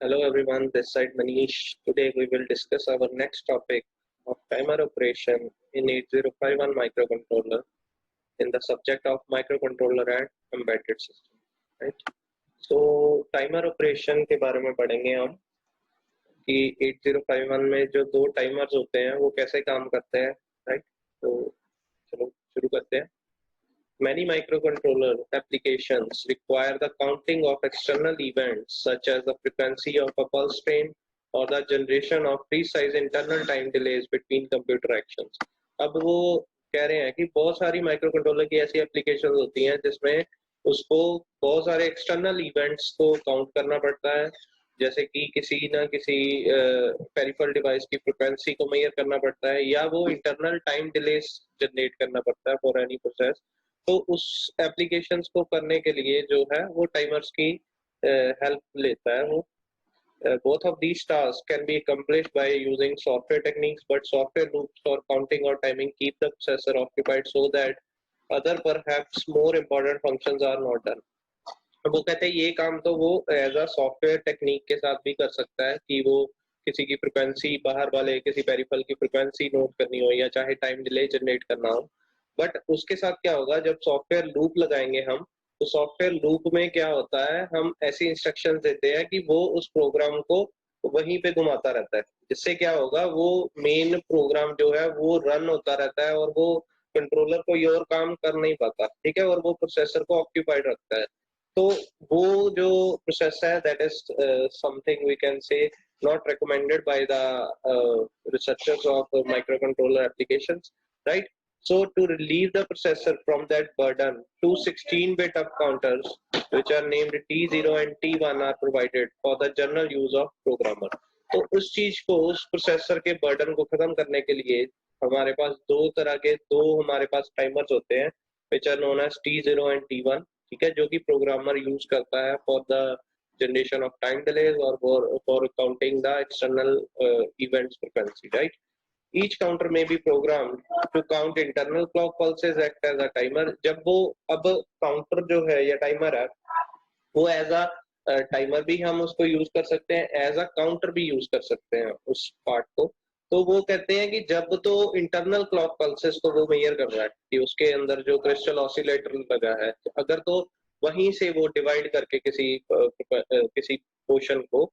Hello everyone, this side Manish. Today we will discuss our next topic of timer operation in 8051 microcontroller in the subject of microcontroller and embedded system. Right? So timer operation के बारे में पढ़ेंगे हम कि 8051 में जो दो timers होते हैं वो कैसे काम करते हैं. राइट? तो चलो शुरू करते हैं. Many microcontroller applications require the counting of external events such as the frequency of a pulse train or the generation of precise internal time delays between computer actions. अब वो कह रहे हैं कि बहुत सारी माइक्रोकंट्रोलर की ऐसी एप्लीकेशन होती हैं जिसमें उसको बहुत सारे एक्सटर्नल इवेंट्स को काउंट करना पड़ता है, जैसे कि किसी ना किसी पेरिफेरल डिवाइस की फ्रिक्वेंसी को मेजर करना पड़ता है या वो इंटरनल टाइम डिलेस जनरेट करना पड़ता है फॉर एनी प्रोसेस. तो उस एप्लीकेशंस को करने के लिए जो है वो टाइमर्स की हेल्प लेता है. वो both of these tasks can be accomplished by using software techniques, but software loops for counting or timing keep the processor occupied so that other perhaps more important functions are not done. वो कहते हैं ये काम तो वो as a software technique के साथ भी कर सकता है कि वो किसी की फ्रिक्वेंसी बाहर वाले किसी पेरिफेरल की फ्रिक्वेंसी नोट करनी हो या चाहे टाइम डिले जनरेट करना हो. बट उसके साथ क्या होगा, जब सॉफ्टवेयर लूप लगाएंगे हम तो सॉफ्टवेयर लूप में क्या होता है, हम ऐसी इंस्ट्रक्शंस देते हैं कि वो उस प्रोग्राम को वहीं पे घुमाता रहता है, जिससे क्या होगा वो मेन प्रोग्राम जो है वो रन होता रहता है और वो कंट्रोलर कोई और काम कर नहीं पाता. ठीक है, और वो प्रोसेसर को ऑक्यूपाइड रखता है. तो वो जो प्रोसेस है that is something we can say not recommended by the researchers of microcontroller applications, right? So to relieve the processor from that burden, two 16-bit up counters which are named T0 and T1 are provided for the general use of programmer. तो उस चीज को, उस processor के burden को खत्म करने के लिए हमारे पास दो हमारे पास टाइमर्स होते हैं which are known as T0 and T1. ठीक है, जो कि प्रोग्रामर यूज करता है for the generation of time delays or for counting the external events frequency, right? Each counter may be programmed to count internal clock pulses, act as a timer. जब वो अब counter जो है या timer है वो एज अ टाइमर भी हम उसको यूज कर सकते हैं, एज अ काउंटर भी यूज कर सकते हैं उस पार्ट को. तो वो कहते हैं कि जब तो इंटरनल क्लॉक पल्सेस को वो मेजर कर रहा है कि उसके अंदर जो क्रिस्टल ऑसिलेटर लगा है, अगर तो वहीं से वो डिवाइड करके किसी पोर्शन को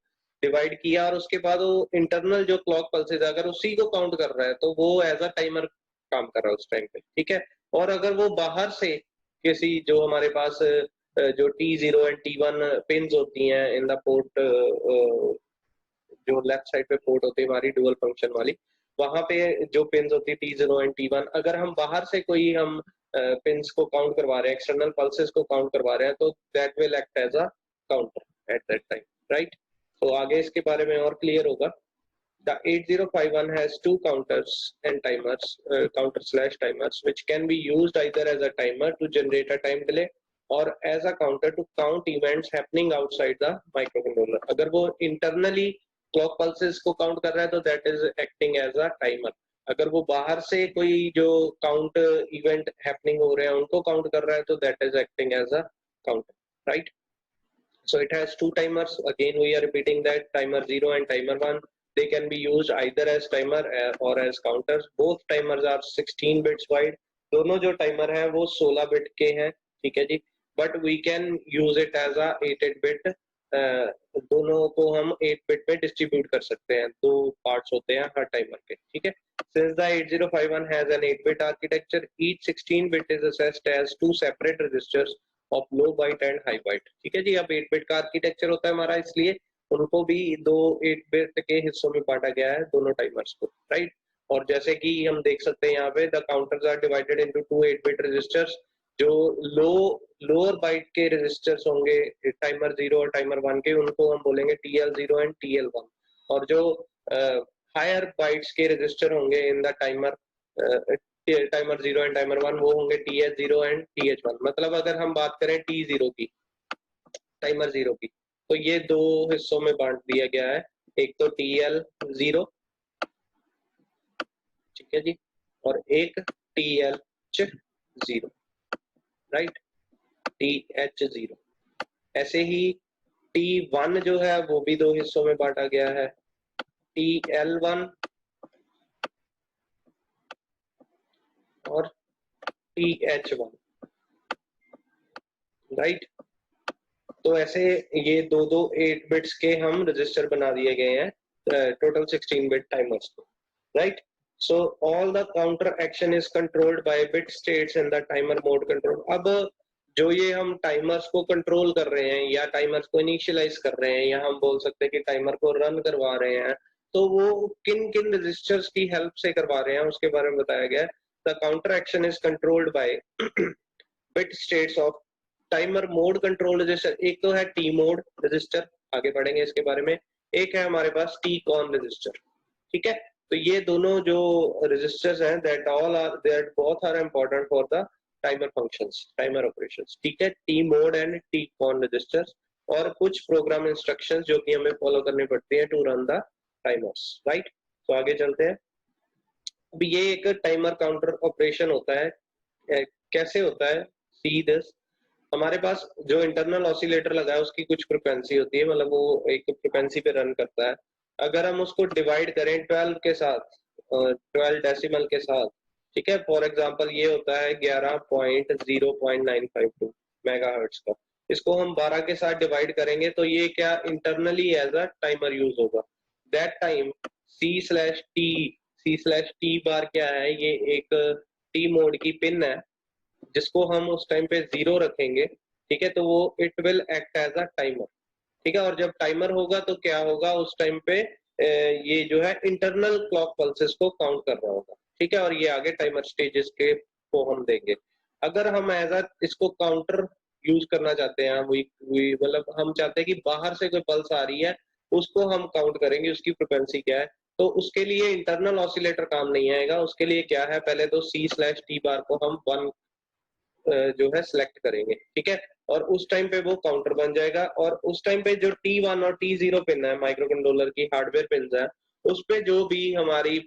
डिवाइड किया और उसके बाद वो इंटरनल जो क्लॉक पल्सेस अगर उसी को काउंट कर रहा है तो वो एज अ टाइमर काम कर रहा है उस टाइम पे. ठीक है, और अगर वो बाहर से किसी जो हमारे पास जो T0 एंड T1 पिन्स होती हैं इन द पोर्ट, जो लेफ्ट साइड पे पोर्ट होती है हमारी डुअल फंक्शन वाली, वहां पे जो पिन्स होती है T0 एंड T1, अगर हम बाहर से कोई हम पिन्स को काउंट करवा रहे हैं, एक्सटर्नल पल्सेस को काउंट करवा रहे हैं, तो that will act as a counter at that time, right? तो आगे इसके बारे में और क्लियर होगा. The 8051 has two counters and timers, counter/timers, which can be used either as a timer to generate a time delay or as a counter to count events happening outside the microcontroller. अगर वो internally clock pulses को count कर रहा है तो that is acting as a timer. अगर वो बाहर से कोई जो count event happening हो रहे हैं उनको count कर रहा है तो that is acting as a counter, right? So it has two timers. Again, we are repeating that timer 0 and timer 1. They can be used either as timer or as counters. Both timers are 16 bits wide. दोनों जो timer हैं वो 16 bit के हैं. ठीक है जी. But we can use it as a 8 bit. दोनों को हम 8 bit पे distribute कर सकते हैं. दो parts होते हैं हर timer के. ठीक है. Since the 8051 has an 8 bit architecture, each 16 bit is assessed as two separate registers of low byte and high byte. ठीक है जी. अब 8 बिट का आर्किटेक्चर होता है हमारा, इसलिए उनको भी दो 8 बिट के हिस्सों में बांटा गया है दोनों टाइमर्स को, राइट? और जैसे कि हम देख सकते हैं यहाँ पे the counters are divided into two 8 bit registers. जो लोअर बाइट के रजिस्टर्स होंगे टाइमर 0 और टाइमर 1 के, उनको हम बोलेंगे TL0 एंड TL1. और जो हायर बाइट्स के रजिस्टर होंगे in the timer 0 and timer 1, वो होंगे TH0 एंड TH1. मतलब अगर हम बात करें T0 की, टाइमर 0 की, तो ये दो हिस्सों में बांट दिया गया है. एक तो TL0, ठीक है जी, और एक TH0, राइट? TH0. ऐसे ही T1 जो है वो भी दो हिस्सों में बांटा गया है, TL1 और TH1, राइट। तो ऐसे ये दो दो 8 बिट्स के हम रजिस्टर बना दिए गए हैं टोटल 16 बिट टाइमर्स को, right. So all the counter action is controlled by bit states in the timer mode control. अब जो ये हम टाइमर्स को कंट्रोल कर रहे हैं या टाइमर्स को इनिशियलाइज कर रहे हैं या हम बोल सकते हैं कि टाइमर को रन करवा रहे हैं, तो वो किन किन रजिस्टर्स की हेल्प से करवा रहे हैं उसके बारे में बताया गया है। The counter action is controlled by bit states off timer mode control register. एक तो है टी मोड रजिस्टर, आगे बढ़ेंगे इसके बारे में। एक है हमारे पास टी कॉन रजिस्टर, ठीक है। तो ये दोनों जो रजिस्टर्स हैं that both are important for the timer functions, timer operations, ठीक है। T mode and T con registers, और कुछ प्रोग्राम इंस्ट्रक्शंस जो कि हमें फॉलो करनी पड़ती है to run the timers, right. तो आगे चलते हैं। अब ये एक टाइमर काउंटर ऑपरेशन होता है, कैसे होता है, सी दिस। हमारे पास जो इंटरनल ऑसिलेटर लगा है उसकी कुछ फ्रिक्वेंसी होती है, मतलब वो एक फ्रिक्वेंसी पे रन करता है। अगर हम उसको डिवाइड करें 12 के साथ, 12 डेसिमल के साथ, ठीक है। फॉर एग्जांपल ये होता है 11.0952 मेगाहर्ट्ज का। इसको हम 12 के साथ डिवाइड करेंगे तो ये क्या internally as a timer use होगा। दैट टाइम C/T बार क्या है, ये एक टी मोड की पिन है जिसको हम उस टाइम पे 0 रखेंगे, ठीक है। तो वो it will act as a timer, ठीक है। और जब टाइमर होगा तो क्या होगा, उस टाइम पे ये जो है इंटरनल क्लॉक पल्सेस को काउंट कर रहा होगा, ठीक है। और ये आगे टाइमर स्टेजेस के को हम देंगे। अगर हम एज अ इसको काउंटर यूज करना चाहते हैं, मतलब हम चाहते हैं कि बाहर से कोई पल्स आ रही है उसको हम काउंट करेंगे उसकी फ्रिक्वेंसी क्या है, तो उसके लिए इंटरनल ऑसिलेटर काम नहीं आएगा। उसके लिए क्या है, पहले तो C/T बार को हम 1 जो है सिलेक्ट करेंगे, ठीक है। और उस टाइम पे वो काउंटर बन जाएगा, और उस टाइम पे जो T1 और T0 पिन है माइक्रो कंट्रोलर की हार्डवेयर पिन है, उस पे जो भी हमारी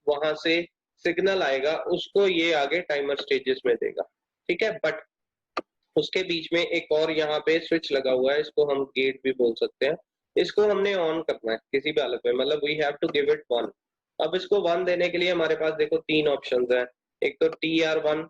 वहां से सिग्नल आएगा उसको ये आगे टाइमर स्टेजेस में देगा, ठीक है। बट उसके बीच में एक और यहाँ पे स्विच लगा हुआ है, इसको हम गेट भी बोल सकते हैं। इसको हमने ऑन करना है किसी भी हालत में, मतलब we have to give it 1। अब इसको 1 देने के लिए हमारे पास देखो 3 ऑप्शंस हैं। एक तो TR1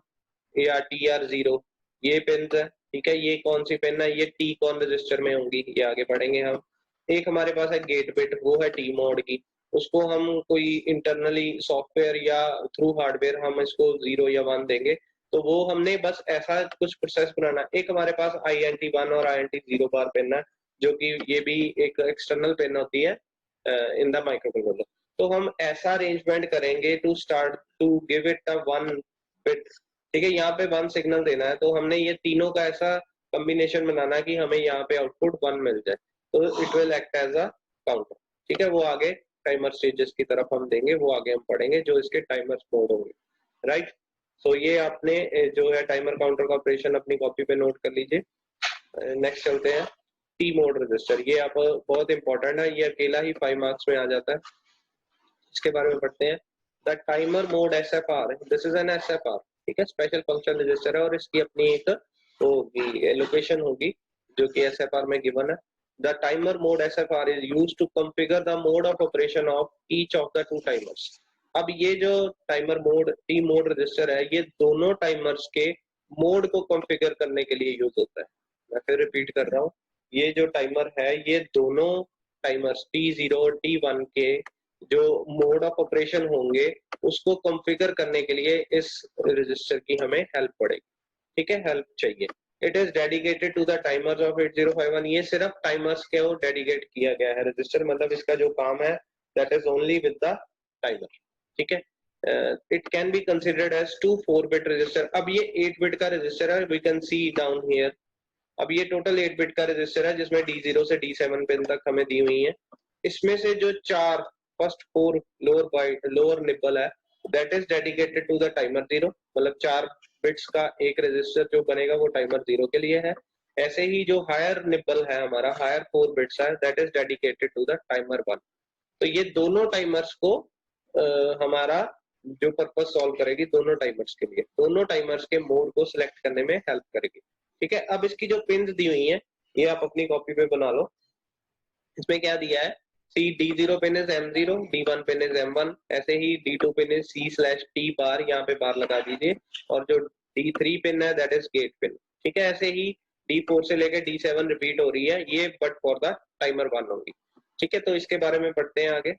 या TR0, ये पिन है, ठीक है। ये कौन सी पिन है, ये टी कॉन रजिस्टर में होंगी, ये आगे पढ़ेंगे हम। एक हमारे पास है गेट बिट, वो है टी मोड की, उसको हम कोई इंटरनली सॉफ्टवेयर या थ्रू हार्डवेयर हम इसको 0 या 1 देंगे। तो वो हमने बस ऐसा कुछ प्रोसेस बनाना। एक हमारे पास INT1 और INT0 बार पिन है, जो कि ये भी एक एक्सटर्नल पिन होती है इन द माइक्रो कंट्रोलर। तो हम ऐसा अरेंजमेंट करेंगे to start to give it a 1 bit, ठीक है। यहाँ पे 1 सिग्नल देना है, तो हमने ये तीनों का ऐसा कॉम्बिनेशन बनाना कि हमें यहाँ पे आउटपुट 1 मिल जाए, तो it will act as a counter, ठीक है। वो आगे टाइमर स्टेजेस की तरफ हम देंगे, वो आगे हम पढ़ेंगे जो इसके टाइमर मोड होंगे, राइट। सो ये आपने जो है टाइमर काउंटर का ऑपरेशन अपनी कॉपी पे नोट कर लीजिए। नेक्स्ट चलते हैं, टी मोड रजिस्टर। ये आप बहुत इंपॉर्टेंट है, ये अकेला ही 5 मार्क्स में आ जाता है। इसके बारे में पढ़ते हैं। The timer mode SFR, this is an SFR, ठीक है। स्पेशल फंक्शन रजिस्टर है और इसकी अपनी एक होगी लोकेशन होगी जो कि SFR में गिवन है। The timer mode SFR is used to configure the mode of operation of each of the 2 timers. अब ये जो timer mode T mode register है, ये दोनों टाइमर्स के मोड को कॉन्फ़िगर करने के लिए यूज होता है। मैं फिर रिपीट कर रहा हूँ, ये जो टाइमर है ये दोनों टाइमर्स T0 और T1 के जो मोड ऑफ ऑपरेशन होंगे उसको कॉन्फ़िगर करने के लिए इस रजिस्टर की हमें हेल्प पड़ेगी, ठीक है, हेल्प चाहिए। It is dedicated to the timers of 8051। ये सिर्फ टाइमर्स के वो डेडिकेट किया गया है रजिस्टर, मतलब इसका जो काम है that is only with the timer, ठीक है। It can be considered as 2 four bit register. अब ये 8 बिट का रजिस्टर है, we can see down here. अब ये टोटल 8 बिट का रजिस्टर है जिसमें D0 से D7 पिन तक हमें दी हुई है। इसमें से जो 4 फर्स्ट 4 लोअर निबल है that is dedicated to the timer 0, मतलब 4 बिट्स का एक रजिस्टर जो बनेगा वो टाइमर 0 के लिए है। ऐसे ही जो हायर निबल है हमारा, हायर 4 बिट्स है, that is dedicated to the timer 1। तो ये दोनों टाइमर्स को हमारा जो पर्पस सॉल्व करेगी दोनों टाइमर्स के लिए, दोनों टाइमर्स के मोड को सिलेक्ट करने में हेल्प करेगी, ठीक है। अब इसकी जो पिन दी हुई है ये आप अपनी कॉपी पे बना लो। इसमें क्या दिया है, सी D0 pin is M0, D1 pin is M1, ऐसे ही D2 पिन इज C/T बार, यहाँ पे बार लगा दीजिए, और जो D3 पिन है दैट इज गेट पिन। ठीक है, ऐसे ही D4 से लेकर D7 रिपीट हो रही है ये, बट फॉर द टाइमर 1 होगी। ठीक है, तो इसके बारे में पढ़ते हैं आगे।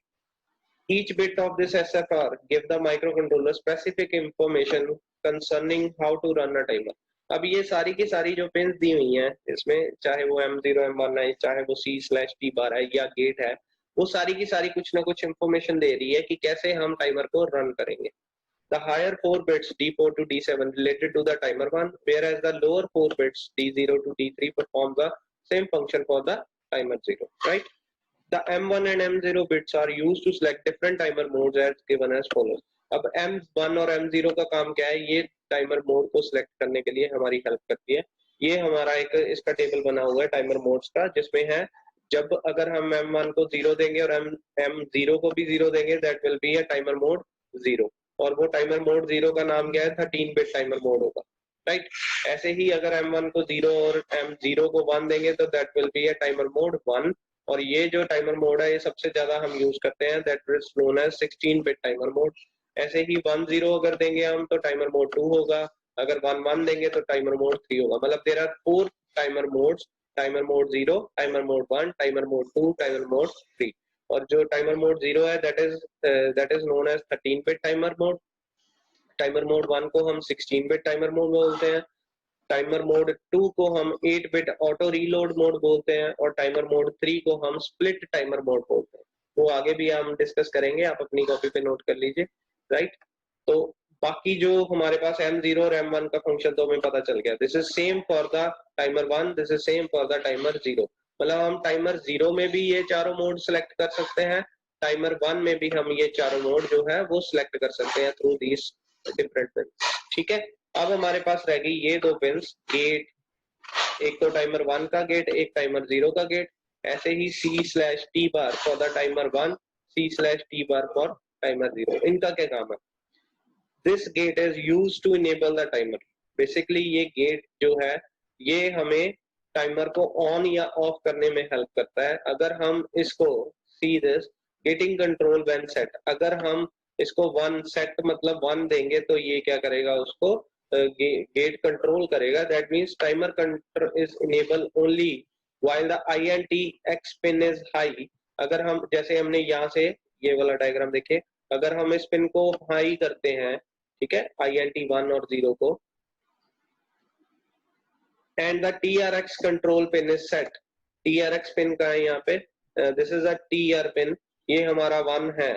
Each bit of this SFR give the microcontroller specific information concerning how to run a timer। अब ये सारी की सारी जो पिन्स दी हुई हैं इसमें, चाहे वो M0 M1 है, चाहे वो C/T बार है या गेट है, वो सारी की सारी कुछ ना कुछ इंफॉर्मेशन दे रही है कि कैसे हम टाइमर को रन करेंगे। The higher 4 bits D4 to D7 related to the timer 1, whereas the lower 4 bits D0 to D3 perform the same function for the timer 0, right? The M1 and M0 bits are used to select different timer modes as given as follows। अब M1 और M0 का काम क्या है, ये timer mode को select करने के लिए हमारी हेल्प करती है। ये हमारा एक इसका टेबल बना हुआ है टाइमर मोड्स का, जिसमें है जब अगर हम M1 को 0 देंगे और M0 को भी 0 देंगे, that will be a timer mode 0, और वो टाइमर मोड 0 का नाम क्या है, 13 बिट टाइमर मोड होगा, राइट। ऐसे ही अगर M1 को 0 और M0 को 1 देंगे तो that will be a timer mode 1, और ये जो टाइमर मोड है ये सबसे ज्यादा हम यूज करते हैं, that is known as 16 bit timer mode. ऐसे ही 1-0 अगर देंगे हम तो टाइमर मोड 2 होगा, अगर 1-1 देंगे तो टाइमर मोड 3 होगा। मतलब there are 4 timer modes, timer mode 0, timer mode 1, timer mode 2, timer mode 3। और जो टाइमर मोड 0 है that is known as 13 bit timer mode. Timer mode 1 को हम 16 बिट टाइमर मोड बोलते हैं, टाइमर मोड 2 को हम 8 बिट ऑटो रीलोड मोड बोलते हैं, और टाइमर मोड 3 को हम स्प्लिट टाइमर मोड बोलते हैं। वो आगे भी हम डिस्कस करेंगे, आप अपनी कॉपी पे नोट कर लीजिए, राइट। तो बाकी जो हमारे पास M0 और M1 का फंक्शन तो हमें पता चल गया। This is same for the timer 1, this is same for the timer 0। मतलब हम टाइमर 0 में भी ये चारों मोड सेलेक्ट कर सकते हैं, टाइमर 1 में भी हम ये चारों मोड जो है वो सिलेक्ट कर सकते हैं थ्रू दीज डिफरेंट पिन। ठीक है, अब हमारे पास रह गई ये दो पिन्स गेट, एक तो टाइमर 1 का गेट, एक टाइमर 0 का गेट। ऐसे ही C/T bar for the timer 1, C/T bar for timer 0। इनका क्या काम है, this gate is used to enable the timer. Basically ये गेट जो है ये हमें टाइमर को ऑन या ऑफ करने में हेल्प करता है। अगर हम इसको see this getting control when set, अगर हम इसको 1 सेट मतलब 1 देंगे तो ये क्या करेगा, उसको गेट कंट्रोल करेगा। That means timer control is enable only while the INTX pin is high. अगर हम जैसे हमने यहाँ से ये वाला डायग्राम देखिए, अगर हम इस पिन को हाई करते हैं, ठीक है, INT1 और 0 को, and the TRX control pin is set. TRX pin का है यहाँ पे, this is a TR pin, ये हमारा 1 है,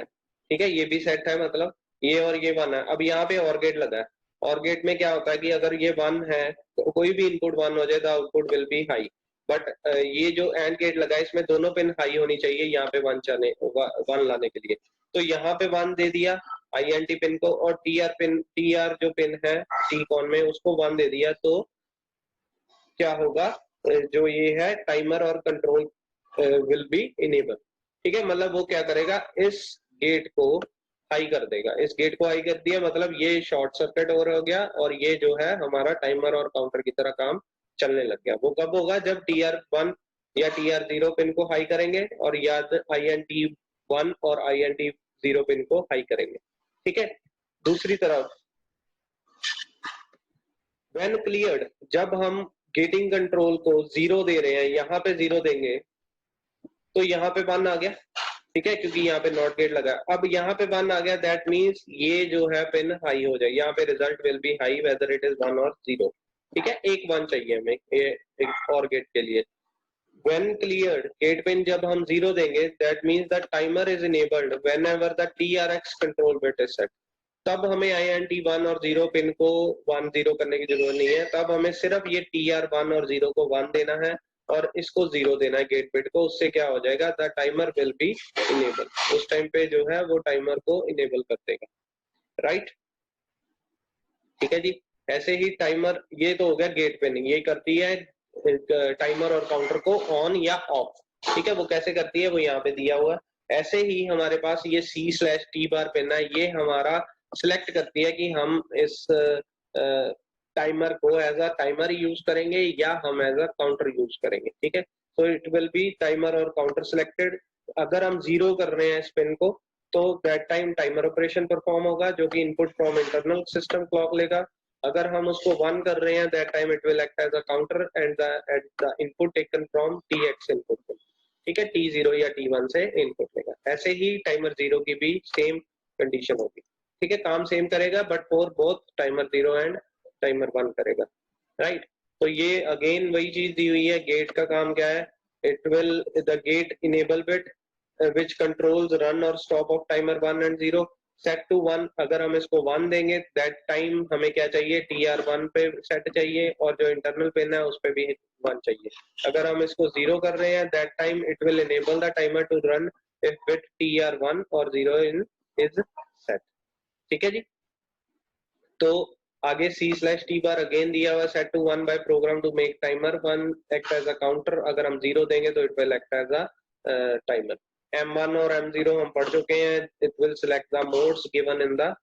ठीक है, ये भी सेट है, मतलब ये और ये 1 है। अब यहाँ पे और गेट लगा है, और गेट में क्या होता है कि अगर ये 1 है तो कोई भी इनपुट 1 हो जाए, the output will be high. But ये जो एंड गेट लगा है इसमें दोनों पिन हाई होनी चाहिए यहाँ पे 1 लाने के लिए। तो यहाँ पे 1 दे दिया INT पिन को, और TR जो पिन है T कॉन में उसको 1 दे दिया, तो क्या होगा, जो ये है टाइमर और कंट्रोल विल बी इनेबल। ठीक है, मतलब वो क्या करेगा, इस गेट को हाई कर देगा। इस गेट को हाई कर दिया मतलब ये शॉर्ट सर्किट हो गया, और ये जो है हमारा टाइमर और काउंटर की तरह काम चलने लग गया। वो कब होगा, जब TR1 या TR0 पिन को हाई करेंगे, और याद INT1 और INT0 पिन को हाई करेंगे। ठीक है, दूसरी तरफ व्हेन क्लियर्ड, जब हम गेटिंग कंट्रोल को 0 दे रहे हैं, यहाँ पे 0 देंगे तो यहाँ पे 1 आ गया, ठीक है, क्योंकि यहाँ पे नॉट गेट लगा। अब यहाँ पे 1 आ गया, दैट मींस ये जो है पिन हाई हो जाए, यहाँ पे result will be high whether it is 1 और 0। ठीक है, एक 1 चाहिए हमें ये एक और गेट के लिए। व्हेन क्लियर्ड गेट पिन जब हम 0 देंगे, that means the timer is enabled whenever the TRX control bit is set. तब हमें INT1 और 0 पिन को 1-0 करने की जरूरत नहीं है, तब हमें सिर्फ ये TR1 और 0 को 1 देना है और इसको 0 देना है गेट बिट को। उससे क्या हो जाएगा, the timer will be enable. उस टाइम पे जो है वो टाइमर को इनेबल कर देगा, राइट। ठीक है जी, ऐसे ही टाइमर, ये तो हो गया गेट पिन, ये करती है टाइमर और काउंटर को ऑन या ऑफ। ठीक है, वो कैसे करती है वो यहाँ पे दिया हुआ है। ऐसे ही हमारे पास ये C/T बार पिन है, ये हमारा सिलेक्ट करती है कि हम इस टाइमर को एज अ टाइमर यूज करेंगे या हम एज अ काउंटर यूज करेंगे, ठीक है। So it will be timer और काउंटर सिलेक्टेड। अगर हम जीरो कर रहे हैं स्पिन को तो that time timer operation perform होगा जो कि input from internal system clock लेगा। अगर हम उसको 1 कर रहे हैं that time it will act as a counter and the input taken from TX input, ठीक है, T0 या T1 से इनपुट लेगा। ऐसे ही टाइमर 0 की भी सेम कंडीशन होगी, ठीक है, काम सेम करेगा but for both timer 0 and timer 1 करेगा, राइट। तो ये अगेन वही चीज दी हुई है। गेट का काम क्या है, it will the gate enable bit which controls run or stop of timer 1 and 0 set to 1। अगर हम इसको 1 देंगे that time हमें क्या चाहिए, TR1 पे सेट चाहिए और जो इंटरनल पिन है उस पे भी 1 चाहिए। अगर हम इसको 0 कर रहे हैं that time it will enable the timer to run if bit TR1 और 0 in is set, ठीक है जी। तो आगे C/T बार अगेन दिया हुआ set to 1 by program to make timer 1 act as a counter। अगर हम 0 देंगे तो it will act as a timer। M1 और M0 हम पढ़ चुके हैं। It will select the modes given in the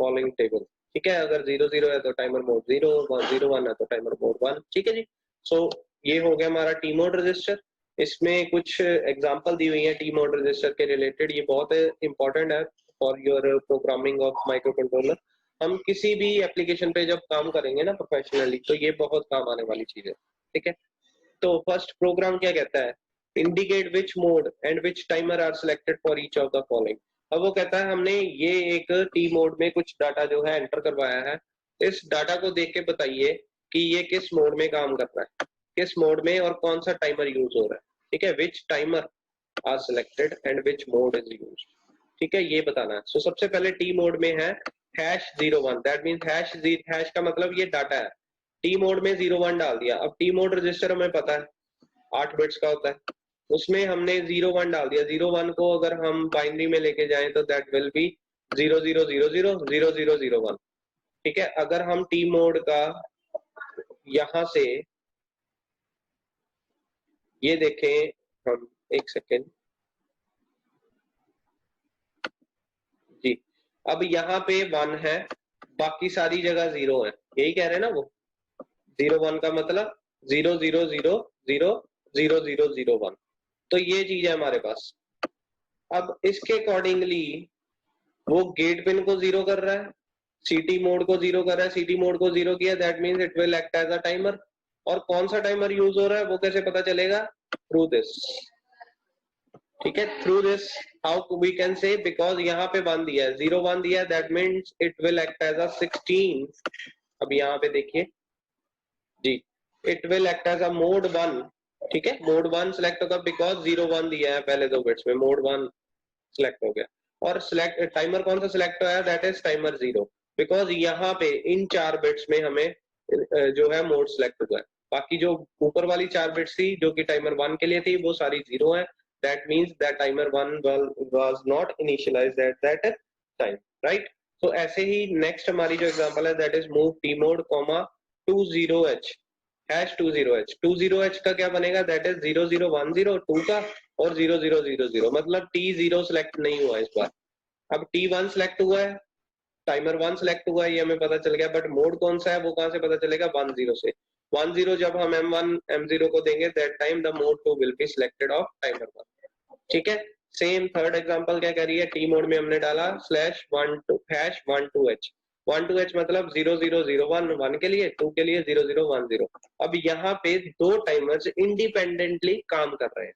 following table, ठीक है। अगर 0 है तो टाइमर मोड 0, 1 है तो टाइमर मोड 1, ठीक है जी। सो ये हो गया हमारा टी मोड रजिस्टर। इसमें कुछ एग्जांपल दी हुई है टी मोड रजिस्टर के रिलेटेड। ये बहुत इंपॉर्टेंट है for your programming of micro controller. हम किसी भी एप्लीकेशन पे जब काम करेंगे ना प्रोफेशनली तो ये बहुत काम आने वाली चीज है, ठीक है। तो फर्स्ट प्रोग्राम क्या कहता है, indicate which mode and which timer are selected for each of the following। अब वो कहता है हमने ये एक टी मोड में कुछ डाटा जो है एंटर करवाया है, इस डाटा को देख के बताइए कि ये किस मोड में काम कर रहा है, किस मोड में और कौन सा टाइमर यूज हो रहा है, ठीक है। which timer are selected and which mode is used, ठीक है, ये बताना है। सो सबसे पहले टी मोड में है #01, दैट मीन्स हैश का मतलब ये डाटा है। टी मोड में 01 डाल दिया। अब टी मोड रजिस्टर हमें पता है 8 बिट्स का होता है, उसमें हमने 01 डाल दिया। 01 को अगर हम बाइनरी में लेके जाएं तो दैट विल बी 00000001, ठीक है। अगर हम टी मोड का यहां से ये देखें हम, एक सेकेंड जी। अब यहाँ पे 1 है, बाकी सारी जगह 0 है, यही कह रहे हैं ना वो। 01 का मतलब 00000001, तो ये चीज है हमारे पास। अब इसके अकॉर्डिंगली वो गेट पिन को 0 कर रहा है, सीटी मोड को 0 कर रहा है। सीटी मोड को 0 किया that means it will act as a timer. और कौन सा टाइमर यूज हो रहा है वो कैसे पता चलेगा, थ्रू दिस, ठीक है। Through this how we can say, because यहाँ पे 1 दिया है, 01 दिया है, that means it will act as a 16। अब यहाँ पे देखिए जी, it will act as a mode 1, ठीक है। मोड 1 सिलेक्ट होगा बिकॉज 01 दिया है पहले 2 बिट्स में, मोड 1 सिलेक्ट हो गया। और सिलेक्ट टाइमर कौन सा सिलेक्ट हुआ है, दैट इज टाइमर 0, बिकॉज यहाँ पे इन 4 बिट्स में हमें जो है मोड सिलेक्ट हुआ है। बाकी जो ऊपर वाली 4 बिट्स थी जो कि टाइमर 1 के लिए थी वो सारी 0 है। That means that timer 1 was not initialised eight that time, right. तो ऐसे ही नेक्स्ट हमारी जो एग्जांपल है that is move T mode 20h #20h। 20h का क्या बनेगा, दैट इज 0010 का और 0000, मतलब T0 सिलेक्ट नहीं हुआ इस बार। अब T1 सिलेक्ट हुआ है, टाइमर 1 सिलेक्ट हुआ है, ये हमें पता चल गया, बट मोड कौन सा है वो कहां से पता चलेगा, 10 से। 10 जब हम M1 M0 को देंगे that time the mode 2 will be selected off timer 1, ठीक है। सेम थर्ड एग्जांपल क्या कह रही है, टी मोड में हमने डाला /12h 12h मतलब 0001 1 के लिए, 2 के लिए 0010। अब यहाँ पे दो टाइमर्स इंडिपेंडेंटली काम कर रहे हैं,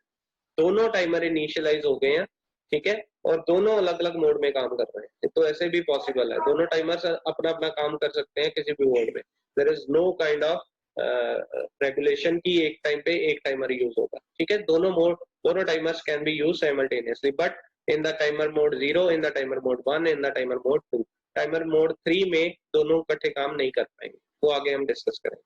दोनों टाइमर इनिशियलाइज हो गए हैं, ठीक है, और दोनों अलग अलग मोड में काम कर रहे हैं। तो ऐसे भी पॉसिबल है, दोनों टाइमर्स अपना अपना काम कर सकते हैं किसी भी मोड में। There is no kind of regulation की एक टाइम पे एक टाइमर यूज होगा, ठीक है। दोनों timers can be use simultaneously, but in the timer mode 0, in the timer mode 1, in the timer mode 2। Timer mode 3 में दोनों इकट्ठे काम नहीं कर पाएंगे, वो आगे हम डिस्कस करेंगे,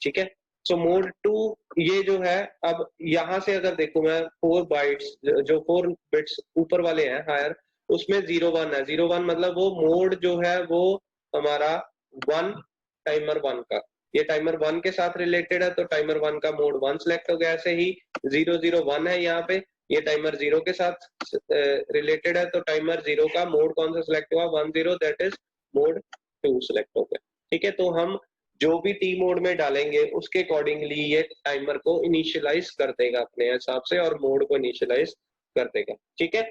ठीक है। सो मोड 2 ये जो है, अब यहां से अगर देखूं मैं 4 बाइट्स जो 4 बिट्स ऊपर वाले हैं हायर, उसमें 01 है। 01 मतलब वो मोड जो है वो हमारा 1 टाइमर 1 का, ये टाइमर 1 के साथ रिलेटेड है तो टाइमर 1 का मोड 1 सिलेक्ट हो गया। ऐसे ही 001 है यहाँ पे, ये टाइमर 0 के साथ रिलेटेड है तो टाइमर 0 का मोड कौन सा सिलेक्ट हुआ, 10, दैट इज मोड 2 सिलेक्ट हो गया, ठीक है। तो हम जो भी टी मोड में डालेंगे उसके अकॉर्डिंगली ये टाइमर को इनिशियलाइज कर देगा अपने हिसाब से और मोड को इनिशियलाइज कर देगा। ठीक है,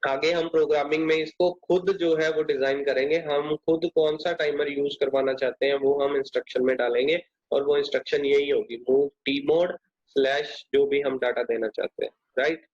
आगे हम प्रोग्रामिंग में इसको खुद जो है वो डिजाइन करेंगे, हम खुद कौन सा टाइमर यूज करवाना चाहते हैं वो हम इंस्ट्रक्शन में डालेंगे और वो इंस्ट्रक्शन यही होगी, मूव टी मोड स्लैश जो भी हम डाटा देना चाहते हैं। राइट,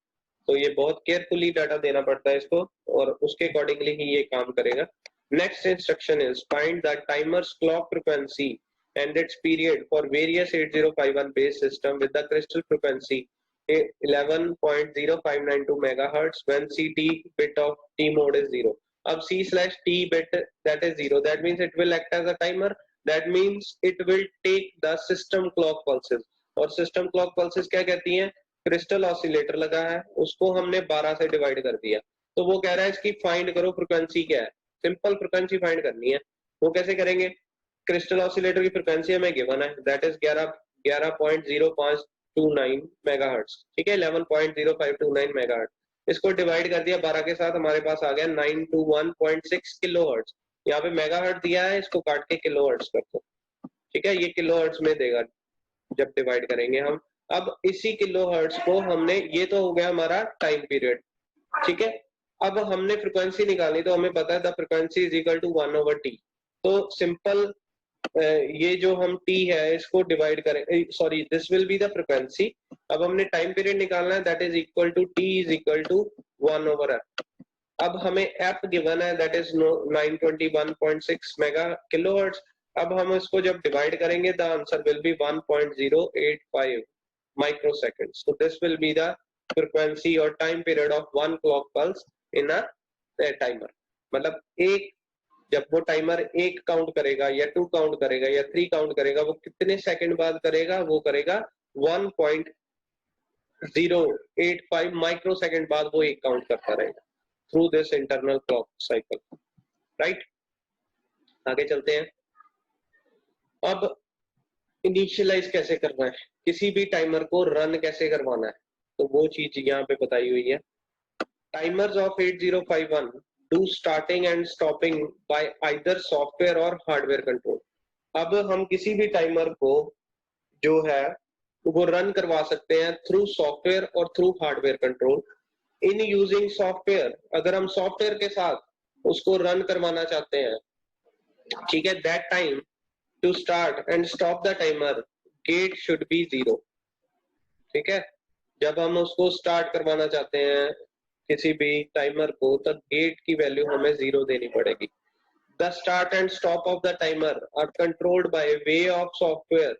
तो ये बहुत केयरफुली डाटा देना पड़ता है इसको और उसके अकॉर्डिंगली ही ये काम करेगा। Next instruction is find the timers clock frequency and its period for various 8051 based system with the crystal frequency 11.0592 megahertz when CT bit of T mode is 0. अब C/T bit that is 0, that means it will act as a timer, that means it will take the system clock pulses। और system clock pulses क्या कहती हैं, crystal oscillator लगा है उसको हमने 12 से डिवाइड कर दिया, तो वो कह रहा है इसकी फाइंड करो फ्रीक्वेंसी क्या है, सिंपल फ्रीक्वेंसी फाइंड करनी है। वो कैसे करेंगे, क्रिस्टल ऑसिलेटर की फ्रीक्वेंसी हमें गिवन है, दैट इज 11.0529 मेगाहर्ट्ज। ठीक है, 11.0529 मेगाहर्ट्ज, इसको डिवाइड कर दिया 12 के साथ, हमारे पास आ गया 921.6 किलोहर्ट्ज। यहाँ पे मेगाहर्ट्ज दिया है, इसको काट के किलोहर्ट्ज कर दो। ठीक है, ये किलोहर्ट्ज में देगा जब डिवाइड करेंगे हम। अब इसी किलोहर्ट्ज को हमने, ये तो हो गया हमारा टाइम पीरियड। ठीक है, अब हमने फ्रीक्वेंसी निकाली, तो हमें पता है the frequency is equal to 1/t। तो सिंपल ये जो हम t है इसको डिवाइड करें, sorry this will be the frequency. अब हमने टाइम पीरियड निकालना है, that is equal to t is equal to 1/f। अब हमें f गिवन है, दैट इज 921.6 मेगा किलोहर्ट्ज। अब हम इसको जब डिवाइड करेंगे the answer will be 1.085 microsecond. So this will be the frequency और time period of 1 clock pulse in a timer. मतलब एक, जब वो टाइमर 1 काउंट करेगा या 2 काउंट करेगा या 3 काउंट करेगा, वो कितने सेकंड बाद करेगा, वो करेगा 1.085 माइक्रोसेकंड बाद वो 1 काउंट करता रहेगा through this internal clock cycle. Right, आगे चलते हैं। अब इनिशियलाइज कैसे करना है, किसी भी टाइमर को रन कैसे करवाना है, तो वो चीज यहाँ पे बताई हुई है। Timers of 8051 do starting and stopping by either software or hardware control। अब हम किसी भी टाइमर को जो है वो रन करवा सकते हैं थ्रू सॉफ्टवेयर और through hardware control. In using software, अगर हम सॉफ्टवेयर के साथ उसको रन करवाना चाहते हैं, ठीक है, that time to start and stop the timer gate should be 0। ठीक है, जब हम उसको स्टार्ट करवाना चाहते हैं किसी भी टाइमर को, तब गेट की वैल्यू हमें 0 देनी पड़ेगी। The start and stop of the timer are controlled by way of software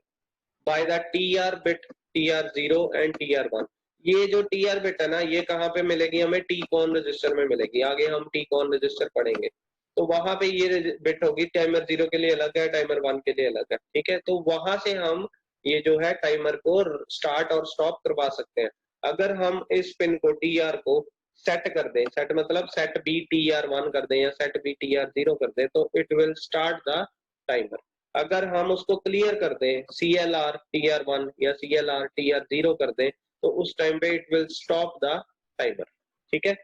by the TR bit, TR0 and TR1। ये जो TR बिट है ना, ये कहाँ पे मिलेगी हमें, TCON रजिस्टर में मिलेगी। आगे हम TCON रजिस्टर पढ़ेंगे, तो वहां पे ये बिट होगी, टाइमर 0 के लिए अलग है, टाइमर 1 के लिए अलग है। ठीक है, तो वहां से हम ये जो है टाइमर को स्टार्ट और स्टॉप करवा सकते हैं। अगर हम इस पिन को TR को सेट कर दें, सेट मतलब सेट B TR1 कर दें या सेट B TR0 कर दें, तो it will start the timer. अगर हम उसको क्लियर कर दें, CLR TR1 या CLR TR0 कर दें, तो उस टाइम पे it will stop the timer. ठीक है,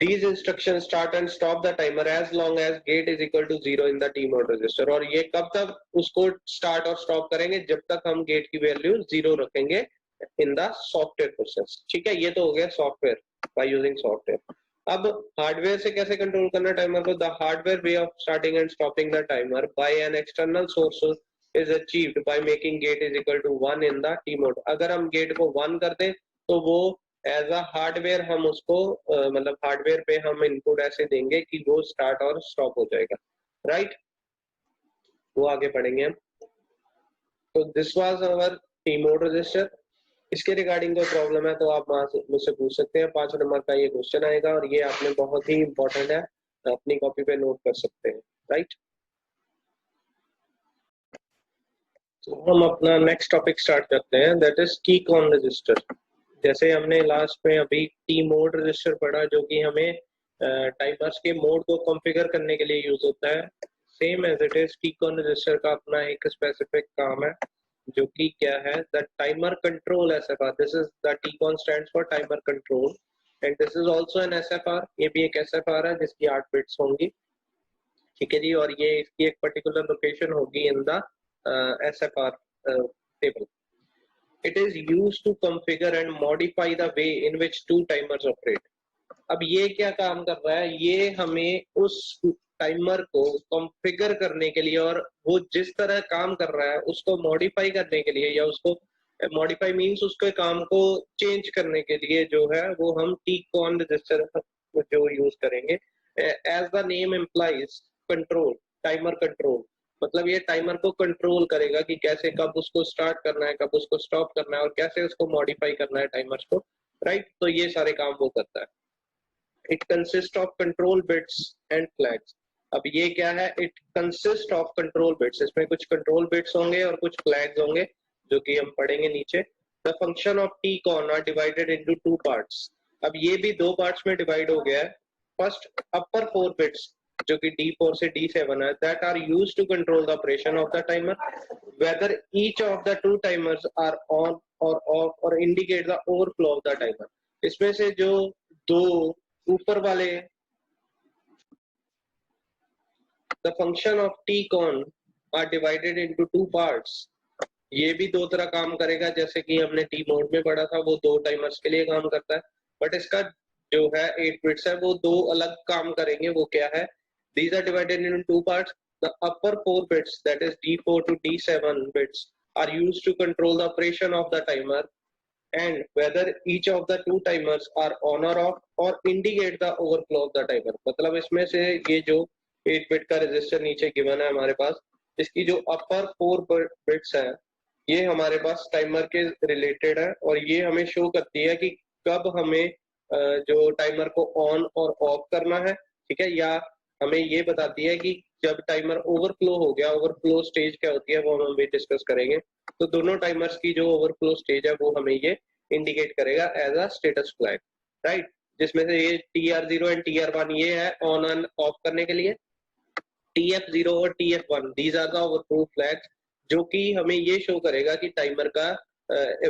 These instructions start and stop the timer as long as gate is equal to 0 in the T mode register। और ये कब तक उसको स्टार्ट और स्टॉप करेंगे, जब तक हम गेट की वैल्यू 0 रखेंगे इन द सॉफ्टवेयर प्रोसेस। ठीक है, ये तो हो गया सॉफ्टवेयर, बाय यूजिंग सॉफ्टवेयर। अब हार्डवेयर से कैसे कंट्रोल करना टाइमर को, the hardware way of starting and stopping the timer by an external source is achieved by making gate is equal to 1 in the T mode। अगर हम gate को 1 कर दें तो वो एज अ हार्डवेयर हम उसको मतलब हार्डवेयर पे हम इनपुट ऐसे देंगे कि वो स्टार्ट और स्टॉप हो जाएगा। राइट, वो आगे पढ़ेंगे हम। तो this was our T mode register. इसके रिगार्डिंग कोई प्रॉब्लम है तो आप वहां से मुझसे पूछ सकते हैं। 5 नंबर का ये क्वेश्चन आएगा और ये आपने बहुत ही इंपॉर्टेंट है, अपनी कॉपी पे नोट कर सकते हैं। राइट, तो हम अपना नेक्स्ट टॉपिक स्टार्ट करते हैं, दैट इज TCON रजिस्टर। जैसे हमने लास्ट में अभी T मोड रजिस्टर पढ़ा, जो कि हमें टाइमर्स के मोड को कॉन्फ़िगर करने के लिए यूज होता है। Same as it is TCON register का अपना एक स्पेसिफिक काम है, जो कि क्या है, the timer control SFR। This is the TCON stands for timer control and this is also an SFR। ये भी एक SFR है जिसकी 8 बिट्स होंगी। ठीक है जी, और ये इसकी एक पर्टिकुलर लोकेशन होगी in the SFR table. It is used to configure and modify the way in which two timers operate. अब ये क्या काम कर रहा है, ये हमें उस टाइमर को कॉन्फ़िगर करने के लिए और वो जिस तरह काम कर रहा है उसको मॉडिफाई करने के लिए, या उसको मॉडिफाई मींस उसके काम को चेंज करने के लिए जो है वो हम TCON रजिस्टर जो यूज करेंगे. As the name implies, control, timer control, मतलब ये टाइमर को कंट्रोल करेगा कि कैसे कब उसको स्टार्ट करना है, कब उसको स्टॉप करना है और कैसे उसको मॉडिफाई करना है टाइमर्स को, राइट. तो ये सारे काम वो करता है. It consist of control bits and flags. अब ये क्या है, it consist of control bits, इसमें कुछ कंट्रोल बिट्स होंगे और कुछ फ्लैग्स होंगे जो कि हम पढ़ेंगे नीचे. The function of TCON are divided into two parts. अब ये भी दो पार्ट्स में डिवाइड हो गया है. फर्स्ट अपर 4 बिट्स जो कि D4 से D7 है, that are used to control the operation of the timer, whether each of the two timers are on or off or indicate the overflow of the timer. इसमें से जो दो ऊपर वाले, the function of TCON are divided into two parts. ये भी दो तरह काम करेगा, जैसे कि हमने T मोड में पढ़ा था, वो दो टाइमर्स के लिए काम करता है, बट इसका जो है 8 बिट्स है वो दो अलग काम करेंगे. वो क्या है, these are divided into two parts. The upper 4 bits, that is D4 to D7 bits, are used to control the operation of the timer and whether each of the two timers are on or off or indicate the overflow of the timer. मतलब इसमें से ये जो 8 bit का register नीचे given है हमारे पास, इसकी जो अपर 4 बिट्स है ये हमारे पास टाइमर के रिलेटेड है और ये हमें शो करती है कि कब हमें जो टाइमर को ऑन और ऑफ करना है, ठीक है, या हमें ये बताती है कि जब टाइमर ओवरफ्लो हो गया, ओवरफ्लो स्टेज क्या होती है वो हम अभी डिस्कस करेंगे. तो दोनों टाइमर्स की जो ओवरफ्लो स्टेज है वो हमें ये इंडिकेट करेगा as a status flag, right. जिसमें से ये TR0 एंड TR1 ये है ऑन एंड ऑफ करने के लिए. TF0 और TF1 these are the overflow flags जो कि हमें ये शो करेगा कि टाइमर का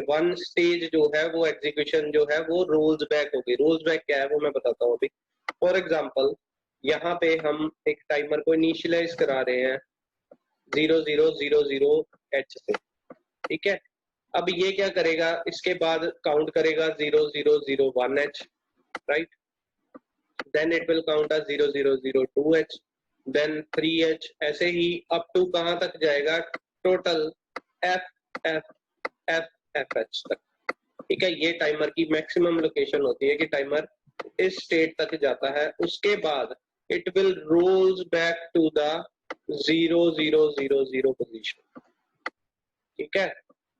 वन स्टेज जो है वो एग्जीक्यूशन जो है वो रोल्स बैक होगी. रोल्स बैक क्या है वो मैं बताता हूँ अभी. फॉर एग्जांपल यहाँ पे हम एक टाइमर को इनिशियलाइज करा रहे हैं 0000H से, ठीक है. अब ये क्या करेगा, इसके बाद काउंट करेगा 0001H, right. Then it will count as 0002H, then 3H, ऐसे ही अप टू कहां तक जाएगा, टोटल FFFFH तक, ठीक है. ये टाइमर की मैक्सिमम लोकेशन होती है कि टाइमर इस स्टेट तक जाता है. उसके बाद it will rolls back to the 0000 position, ठीक है.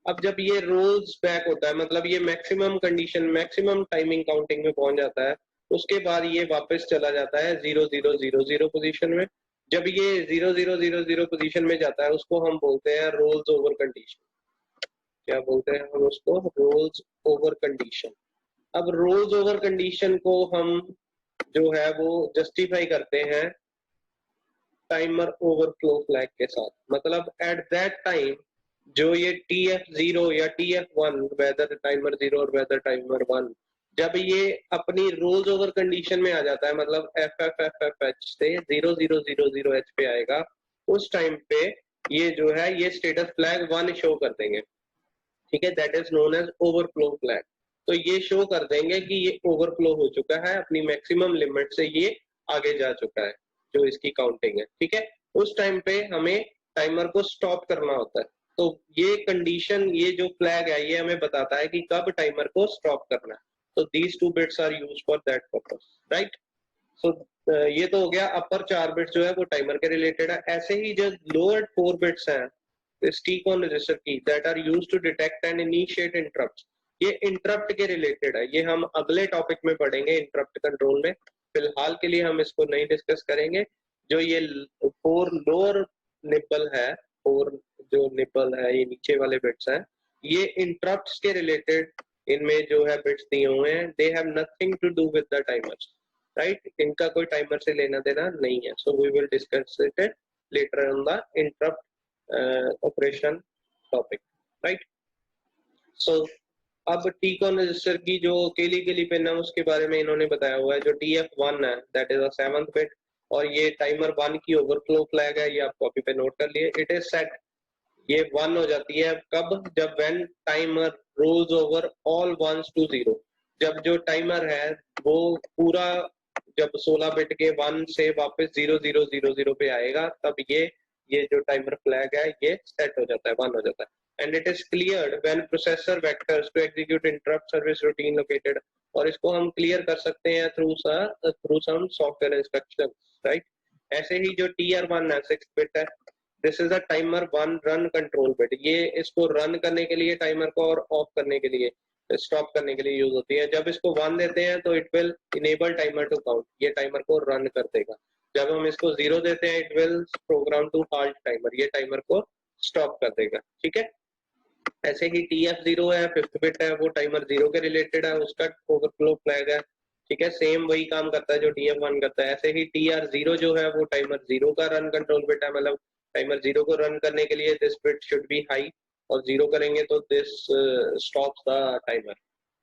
अब जब ये रोल्स बैक होता है मतलब ये maximum condition, maximum timing counting में पहुंच जाता है, उसके बाद ये वापस चला जाता है 0000 पोजीशन में. जब ये 0000 पोजीशन में जाता है उसको हम बोलते हैं रोल्स ओवर कंडीशन. क्या बोलते हैं हम उसको, रोल्स ओवर कंडीशन. अब रोल्स ओवर कंडीशन को हम जो है वो जस्टिफाई करते हैं टाइमर ओवरफ्लो फ्लैग के साथ. मतलब एट दैट टाइम जो ये TF0 या TF1, वेदर टाइमर 0 और वेदर टाइमर 1, जब ये अपनी रोल्स ओवर कंडीशन में आ जाता है, मतलब FFFFH से 0000H पे आएगा, उस टाइम पे ये जो है ये स्टेटस फ्लैग 1 शो कर देंगे, ठीक है. That is known as overflow flag. तो ये शो कर देंगे कि ये ओवरफ्लो हो चुका है, अपनी मैक्सिमम लिमिट से ये आगे जा चुका है जो इसकी काउंटिंग है, ठीक है. उस टाइम पे हमें टाइमर को स्टॉप करना होता है. तो ये कंडीशन, ये जो फ्लैग है ये हमें बताता है कि कब टाइमर को स्टॉप करना है. तो these two bits are used for that purpose, right. So ये तो हो गया अपर 4 बिट्स जो है वो टाइमर के रिलेटेड है. ऐसे ही जो लोअर 4 बिट्स हैं इस TCON रजिस्टर की, that are used to detect and initiate interrupts. ये इंटरप्ट के रिलेटेड है, ये हम अगले टॉपिक में पढ़ेंगे इंटरप्ट कंट्रोल में. फिलहाल के लिए हम इसको नहीं डिस्कस करेंगे. जो ये 4 लोअर निबल है, 4 जो निबल है ये नीचे वाले बिट्स हैं, ये इंटरप्ट्स के रिलेटेड इनमें जो है बिट्स दिए हुए हैं. They have nothing to do with the timers, right. इनका कोई टाइमर से लेना देना नहीं है. So we will discuss it later on the interrupt operation topic, right. So अब TCON रजिस्टर की जो केली पिन है उसके बारे में इन्होंने बताया हुआ है. जो TF1 है that is a 7th bit, और ये टाइमर 1 की ओवरफ्लो फ्लैग है, ये आप कॉपी पे नोट कर लिए। इट इज सेट, ये 1 हो जाती है कब, जब when timer rolls over all ones to 0, जब जो टाइमर है वो पूरा जब 16 बिट के 1 से वापस 0000 पे आएगा, तब ये जो टाइमर फ्लैग है ये सेट हो जाता है, 1 हो जाता है। And it is cleared when processor vectors to execute interrupt service routine located, और इसको हम क्लियर कर सकते हैं through some software instructions, right. ऐसे ही जो TR1 है 6 बिट है, this is a timer 1 run control bit, ये इसको रन करने के लिए, टाइमर को और ऑफ करने के लिए, स्टॉप करने के लिए यूज होती है। जब इसको 1 देते हैं तो it will enable timer to count, ये टाइमर को रन कर देगा। जब हम इसको 0 देते हैं, it will program to halt timer, ये टाइमर को स्टॉप कर देगा, ठीक है। ऐसे ही TF0 है 5th बिट है, वो टाइमर 0 के रिलेटेड है, उसका ओवरफ्लो फ्लैग है, ठीक है। सेम वही काम करता है जो TF1 करता है। ऐसे ही TR0 जो है वो टाइमर 0 का रन कंट्रोल बिट है, मतलब टाइमर 0 को रन करने के लिए this bit should be high, और 0 करेंगे तो दिस स्टॉप्स द टाइमर,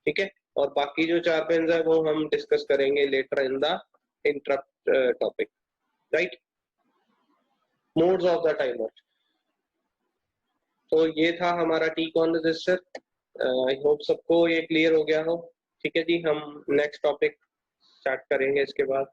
ठीक है। और बाकी जो 4 पिन है वो हम डिस्कस करेंगे later in the interrupt topic, right. Modes of the timer, तो ये था हमारा T-con रजिस्टर। आई होप सबको ये क्लियर हो गया हो, ठीक है जी। हम नेक्स्ट टॉपिक स्टार्ट करेंगे इसके बाद।